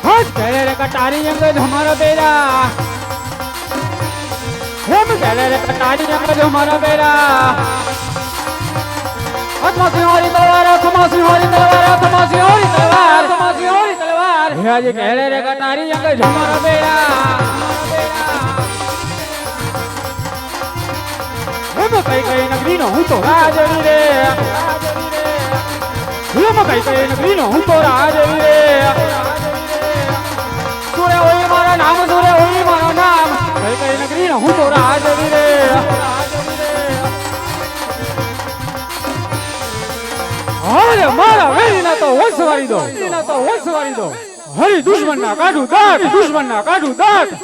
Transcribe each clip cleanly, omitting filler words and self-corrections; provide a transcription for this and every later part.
हज कहले रे कटारी अंगद हमारा बेरा हम कहले रे कटारी अंगद हमारा बेरा खमासी होरी तलवार खमासी होरी तलवार खमासी होरी तलवार खमासी होरी तलवार हज कहले रे कटारी अंगद हमारा बेरा हम कई नगरी नो हूं तो राजवी रे हम कई नगरी नो हूं तो राजवी रे सूर्य होई मारा नाम सूर्य होई मारा नाम कई नगरी नो हूं तो राजवी रे अरे मारा वेरी ना तो वसवारी दो हरी दुश्मन ना काढू दांत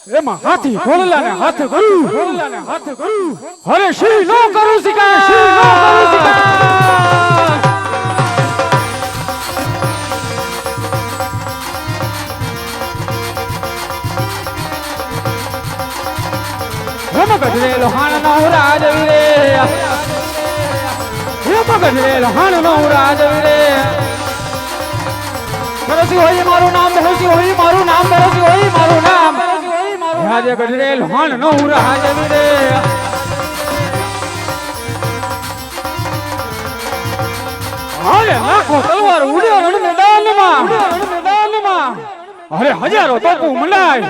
એમાં હાથી ખોલલાને હાથ કરું અરે શ્રી નો કરું શિકાર હેમ ગઢરે લોહાણ નો રાજવી રે હેમ ગઢરે લોહાણ નો રાજવી રે બરસી હોય મારું નામ બરસી હોય મારું નામ બરસી હોય મારું નામ राजे गढ़रे लोहान नो राजवी रे अरे लाखों तलवार उड़े रण मैदान में अरे हजारों तोपू मंडाय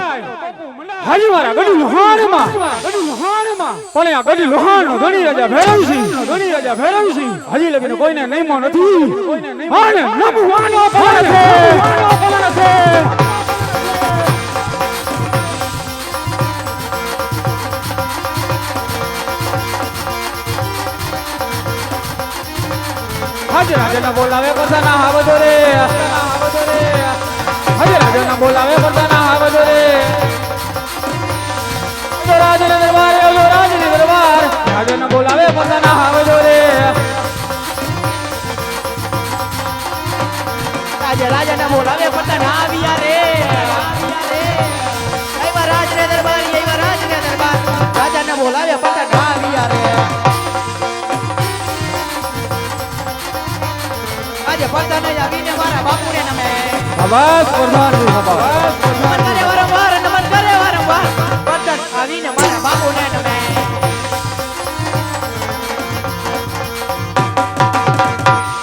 हाजी मारा गढ़ी लोहान में पण आ गढ़ी लोहान नो धणी राजा भैरव सिंह हजी लगीने कोईने नहीं मो नथी अरे नमवानो पण छे हज राजा ना बोलावे परदाना हावदो रे हज राजा ना बोलावे परदाना हावदो रे जो राज ने दरबार राजा ना बोलावे परदाना हावदो रे राजा ना बोलावे परदाना आविया रे कई बार राज ने दरबार राजा ना बोलावे परदाना आविया रे આજે પરદાને આવીને મારા બાપુને નમે આવાજ પ્રધાન આવાજ નમન કરે વારંવાર પરદાન આવીને મારા બાપુને નમે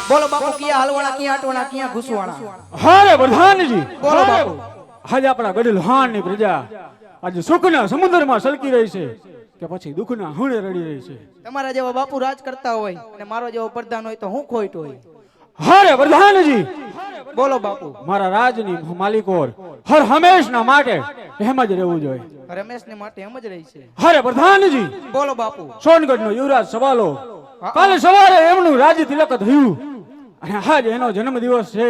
બોલો બાપુ કિયા હલવાણા કિયા આટવાણા કિયા ઘુસવાણા હારે પ્રધાનજી બોલો બાપુ આજે આપણા ગઢ લોહાણ ની પ્રજા આજે સુખના સમુદ્રમાં સલકી રહી છે કે પછી દુઃખના હણે રડી રહી છે તમારા જેવા બાપુ રાજ કરતા હોય અને મારો જેવો પ્રધાન હોય તો હું ખોટ હોય હારે પ્રધાનજી બોલો બાપુ મારા રાજની માલિકો હર હંમેશના માટે એમ જ રહેવું જોઈએ રમેશને માટે એમ જ રહી છે હારે પ્રધાનજી બોલો બાપુ સોનગઢનો યુવરાજ સવાલો કાલે સવારે એમનું રાજ તિલક થયું અને આજ એનો જન્મ દિવસ છે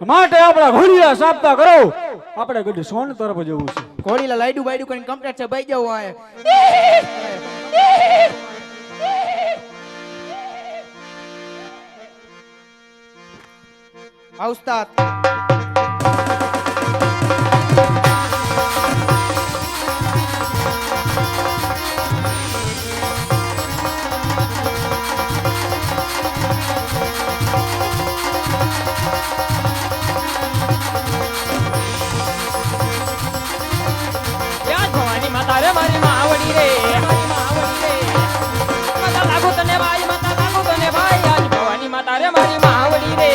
માટે આપણા ઘોડીલા સાપતા કરો આપણે ગઢ સોન તરફ જવું છે ઘોડીલા લાઈડુ બાઈડુ કરીને કમ્પ્લીટ છે બાઈ જાવ આ ઉસ્તાદ ભવાની માતા રે મારી માવડી રે માતા લાગુ તને ભાઈ આજ ભવાની માતા રે મારી માવડી રે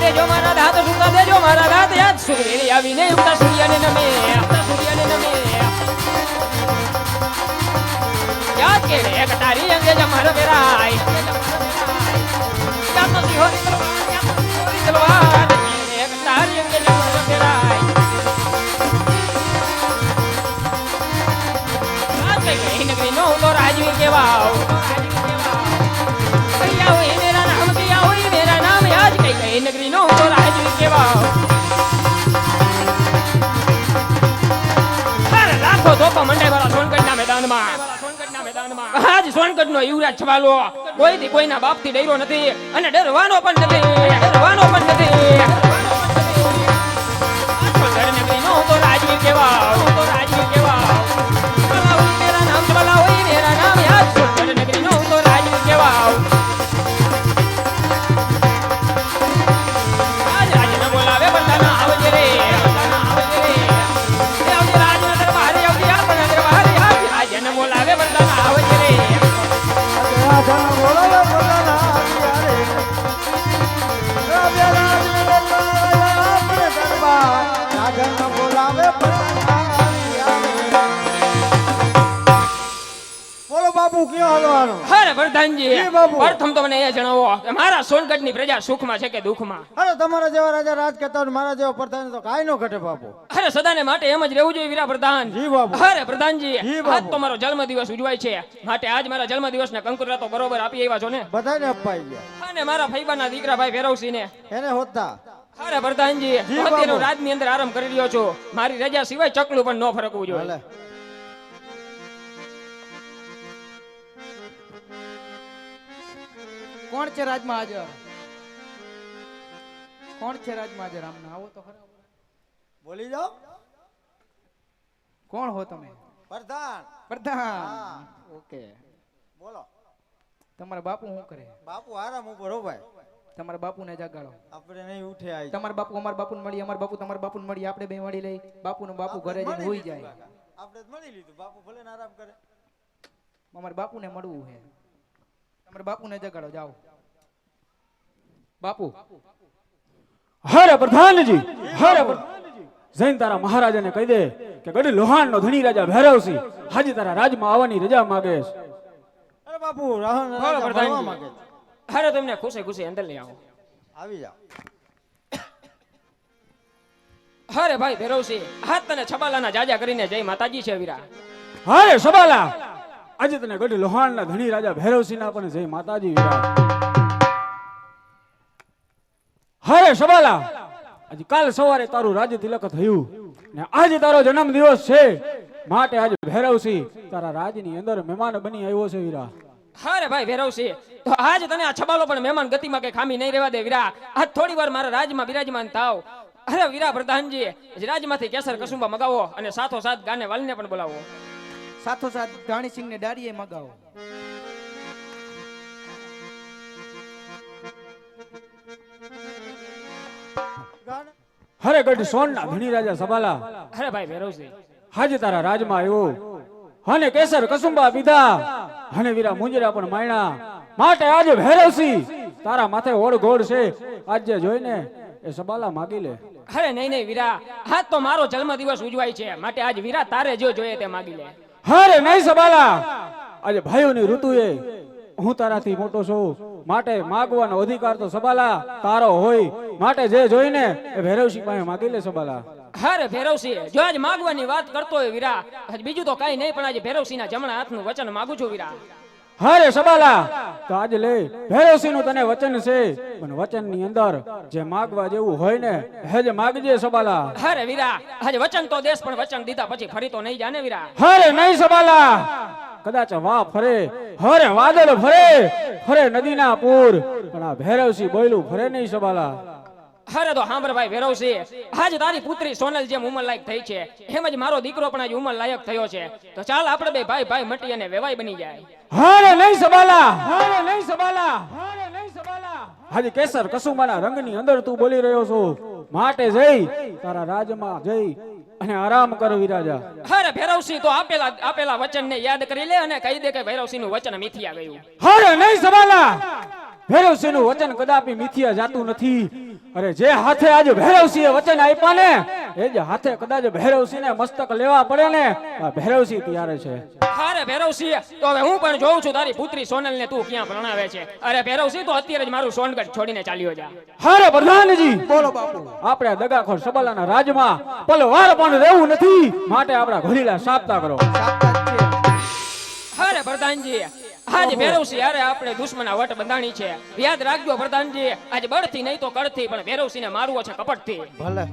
દેજો મારા દાંત સુતા દેજો મારા દાંત યાદ સૂર્ય આવીને ઉગતા સૂર્યને નમે યાદ કે રે કટારી અંગે જમારો બેરાય યાદ નથી હોરી તલવાર રે કટારી અંગે જમારો બેરાય યાદ કે નગરી નો તો રાજવી કેવાવ કૈયા હોય મેરા નામ કૈયા હોય મેરા નામ યાદ કઈ નગરી નો તો રાજવી કેવાવ અરે લાખો ધોકો મંડે વાળા સોનગઢના મેદાનમાં આજ સોનગઢનો યુવરાજ છવાલો કોઈથી કોઈના બાપથી ડર્યો નથી અને ડરવાનો પણ નથી નગરીનો તો રાજવી કેવાવ મેરા નામ છવાલા હોય મેરા નામ યાદ સોનગઢ બાપુ ક્યાં હાલવાનું? અરે પ્રધાનજી જી બાપુ. પ્રથમ તો મને એ જણાવો કે મારા સોનગઢની પ્રજા સુખમાં છે કે દુઃખમાં? અરે તમારા જેવા રાજા રાજ કરતા હોય ને મારા જેવા પ્રધાન તો કાંઈ ન ઘટે બાપુ. અરે સદાને માટે એમ જ રહેવું જોઈએ વીરા પ્રધાન. જી બાપુ. અરે પ્રધાનજી જી બાપુ. આજ તો મારો જન્મદિવસ ઉજવાય છે, માટે આજ મારા જન્મદિવસના કંકુરા તો બરોબર આપી આવ્યા છો ને? બધાને અપાઈ ગયા. અને મારા ફૈબાના દીકરા ભાઈ ભેરવસિંહ ને. એને હોતા અરે પ્રધાનજી જી બાપુ. અત્યારે રાજની અંદર આરામ કરી રહ્યો છું, મારી રજા સિવાય ચકલું પણ ન ફરકવું જોઈએ. ભલે. કોણ છે રાજમાં હાજર? કોણ છે રાજમાં હાજર? આમને આવો તો ખરા. બોલી જાઓ. કોણ હો તમે? પ્રધાન. પ્રધાન. ઓકે. બોલો. તમારા બાપુ શું કરે? બાપુ આરામ ઉપર હો ભાઈ. તમારા બાપુને જગાડો. આપણે નહીં ઉઠે આઈ. તમારા બાપુ અમારા બાપુને મળી, અમારા બાપુ તમારા બાપુને મળી, આપણે બે મળી લઈ. બાપુનો બાપુ ઘરે જઈને હોઈ જાય. આપણે જ મળી લીધું. બાપુ ભલે ને આરામ કરે. અમારા બાપુને મળવું છે. તમારા બાપુને જગાડો, જાઓ. બાપુ હરે પ્રધાનજી, હરે જૈન તારા મહારાજાને કહી દે કે ગઢ લોહાણનો ધણી રાજા ભૈરવસિંહ હાજી તારા રાજમાં આવવાની રજા માંગે છે. અરે બાપુ રાહણ બોલો રાજા પ્રધાનજી. ભણવા માંગે છે. અરે તમને ખુશી ખુશી અંદર લઈ આવો. આવી જાઓ. અરે ભાઈ ભેરવસિંહ હાથ તને છબાલાના જાજા કરીને જય માતાજી છે વીરા. હરે સબાલા, આજે તને ગઢ લોહાણના ધણી રાજા ભૈરવસિંહના પણ જય માતાજી વીરા. હરે સબાલા, આજે કાલ સવારે તારું રાજ્ય તિલક થયું ને આજે તારો જન્મ દિવસ છે, માટે આજે ભૈરવસિંહ તારા રાજની અંદર મહેમાન બની આવ્યો છે વીરા. અરે ભાઈ ભેરવસિંહ, તો આજ તને આ છબાલો પણ મહેમાન ગતિમાં કે ખામી નહીં રહેવા દે વીરા. આજ થોડી વાર મારા રાજમાં બિરાજમાન થાવ. અરે વીરા પ્રધાનજી, રાજમાંથી કેસર કસુંબા મગાવો અને સાથો સાથ ગાને વાલીને પણ બોલાવો. સાથોસાથ ધાણીસિંહ ને દાડીએ મગાવો. ગાને. હરે ગઢ સોનના ધણી રાજા સબાલા, અરે ભાઈ ભેરવસિંહ, આજે તારા રાજમાં આવ્યો અને કેસર કસુંબા પીધા અને વીરા મુંજરા પણ માયણા, માટે આજે ભૈરવસિંહ તારા માથે ઓળ ગોળ છે, આજે જોઈને એ સબાલા માગી લે. અરે નહીં નહીં વીરા, આજ તો મારો જન્મદિવસ ઉજવાય છે, માટે આજ વીરા તારે જો જોઈએ તે માગી લે. હરે નહીં સબાલા, આજે ભાઈઓની ઋતુએ હું તારાથી મોટો છું, માટે માગવાનો અધિકાર તો સબાલા તારો હોય, માટે જે જોઈને એ ભૈરવસિંહ પાસે માગી લે સબાલા. અરે ભેરવસિંહ, જો આજ માગવાની વાત કરતો હોય વીરા, આજ બીજું તો કઈ નહીં, પણ આજે ભેરવસિંહના જમણા હાથનું વચન માંગુ છું વીરા. હરે સબાલા, તો આજે લે ભૈરવસિંહ નું તને વચન છે, પણ વચન ની અંદર જે માગવા જેવું હોય ને હેજ માગજે સબાલા. અરે વીરા, આજે વચન તો દેશ, પણ વચન દીધા પછી ફરી તો નહીં જાને વીરા. હરે નહીં સબાલા, કદાચ વા ફરે, હરે વાદળ ફરે, ફરે નદીના પૂર, પણ આ ભૈરવસિંહ બોયલું ફરે નહીં સબાલા. અરે તો સાંભળ ભાઈ ભેરવસિંહ, આજ તારી પુત્રી સોનલ જેમ ઉંમર લાયક થઈ છે, એમ જ મારો દીકરો પણ આજ ઉંમર લાયક થયો છે, તો ચાલ આપણે બે ભાઈ ભાઈ મટી અને વેવાઈ બની જાય. હરે નહીં સબાલા, હરે નહીં સબાલા, હરે નહીં સબાલા, આજે કેસર કસુંબાના રંગની અંદર તું બોલી રહ્યો છો, માટે જઈ તારા રાજમાં જઈ અને આરામ કર વિરાજા. અરે ભેરવસિંહ, તો આપેલા વચનને યાદ કરી લે અને કહી દે કે ભૈરવસિંહનું વચન મિથ્યા ગયું. હરે નહીં સબાલા, ભૈરવસિંહનું વચન કદાપી મિથ્યા જાતું નથી. અરે જે હાથે આજે ભૈરવસિંહે વચન આપ્યા ને એ જ હાથે કદાચ ભૈરવસિંહને મસ્તક લેવા પડે ને આ ભૈરવસિંહ તૈયાર છે. અરે ભૈરવસિંહ, તો હવે હું પણ જોઉં છું તારી પુત્રી સોનલને તું ક્યાં ભણાવે છે. અરે ભૈરવસિંહ, તો અત્યારે જ મારું સોનગઢ છોડીને ચાલ્યો જા. હરે પ્રધાનજી, બોલો બાપુ. આપણે આ દગાખોર સબાલાના રાજમાં પલવાર પણ રહેવું નથી, માટે આપણા ઘોડીલા સાપતા કરો. અરે પ્રધાનજી, આજ ભૈરવસિંહ અરે આપણે દુશ્મના વટ બંધાણી છે, યાદ રાખજો પ્રધાનજી, આજ બળથી નહીં તો કળથી, પણ ભૈરવસિંહને મારવો છે કપટથી. ભલે.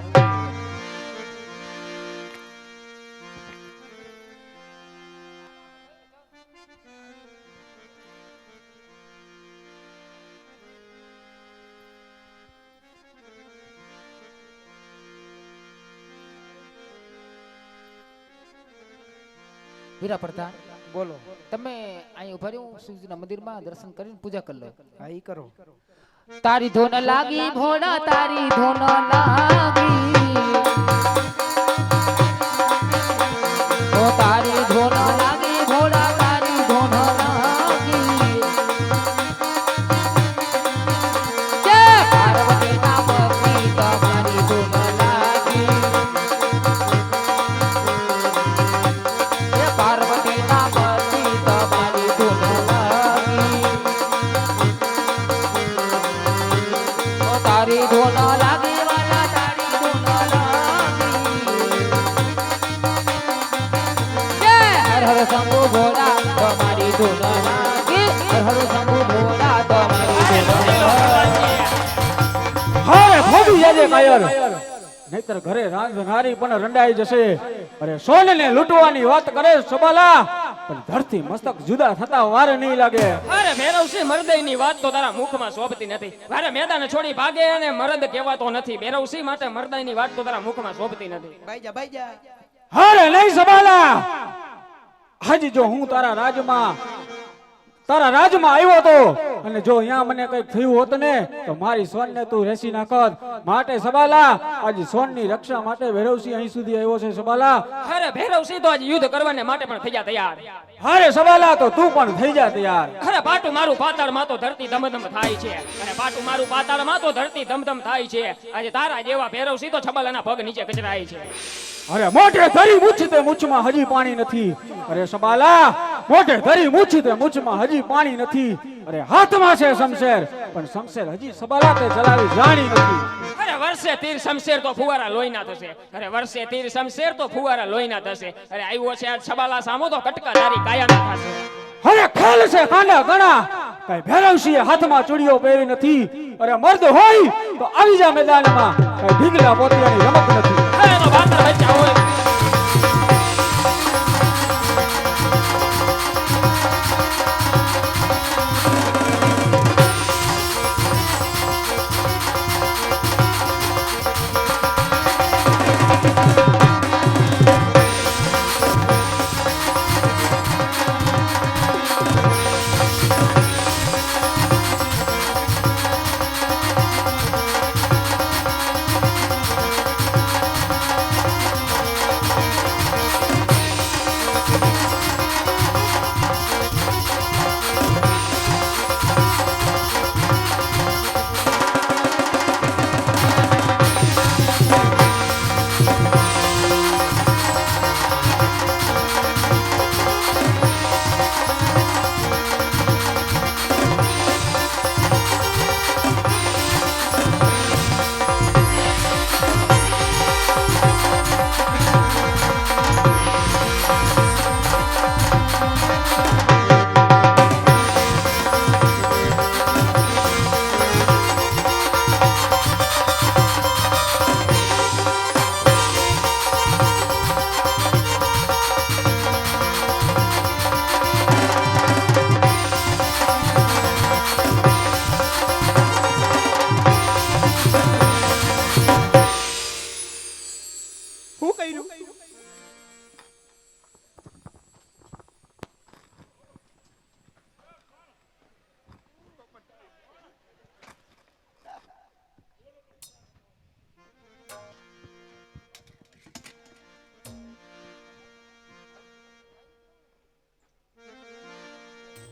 વીરા પ્રધાન, બોલો. તમે અહીં ઉભા રહ્યો, શિવજીના મંદિરમાં દર્શન કરીને પૂજા કરી લો. હા, ઈ કરો. તારી ધોન લાગી ભોળા, તારી ધોન લાગી, ઓ તારી ધોન લાગી ભોળા, તારી ધોન લાગી, જય પાર્વતીના પતિ તમારી ધોન લાગી, જય પાર્વતીના પતિ તમારી ધોન ધૂન લાગી હર હર શંભુ ભોળા તમારી ધૂન લાગી. હારે ફોડી જાજે કાયર નહીતર ઘરે રાંધનારી પણ રંડાઈ જશે. અરે સોનને લૂંટવાની વાત કરે સબાલા, પણ ધરતી મસ્તક જુદા થતા વાર નહીં લાગે. અરે ભેરવસિંહ મરદઈની વાત તો તારા મુખમાં શોભતી નથી. અરે મેદાન છોડી ભાગે અને મરદ કહેવાતો નથી. ભેરવસિંહ માટે મરદઈની વાત તો તારા મુખમાં શોભતી નથી. ભાઈ જા હારે નહીં સબાલા, હાજી જો હું તારા રાજમાં આવ્યો તો અને જો અહીંયા મને કઈક થયું હોત ને તો મારી સોનને તું રેસી નાખત. માટે સબાલા આજે સોનની રક્ષા માટે ભૈરવસિંહ અહીં સુધી આવ્યો છે સબાલા. અરે ભેરવસિંહ તો આજે યુદ્ધ કરવાને માટે પણ થઈ જા તૈયાર. હારે સબાલા તો તું પણ થઈ જા તૈયાર. અરે પાટું મારું પાતાળમાં તો ધરતી ધમધમ થાય છે. અને પાટું મારું પાતાળમાં તો ધરતી ધમધમ થાય છે. આજે તારા જેવા ભેરવસિંહ તો છબલાના પગ નીચે કચરાય છે. અરે મોઢે ધરી મૂછ તે મૂછમાં હજી પાણી નથી. અરે સબાલા મોઢે ધરી મૂછ તે મૂછમાં હજી પાણી નથી. અરે હાથમાં છે શમશેર, પણ શમશેર હજી સબાલા તે ચલાવી જાણી નથી. અરે વર્ષે તીર શમશેર તો ફુવારા લોહીના થશે. અરે વર્ષે તીર શમશેર તો ફુવારા લોહીના થશે. અરે આવ્યો છે આ છબાલા સામો તો કટકાધારી કાયાના થશે. અરે ખેલ છે કાંડા ગણા, કઈ ભૈરવસિંહે હાથમાં ચૂડીઓ પહેરી નથી. અરે મર્દ હોય તો આવી જા મેદાનમાં, કઈ ઢીગલા પોતિયાની રમત નથી. અરે તો બાતર બચ્ચા હોય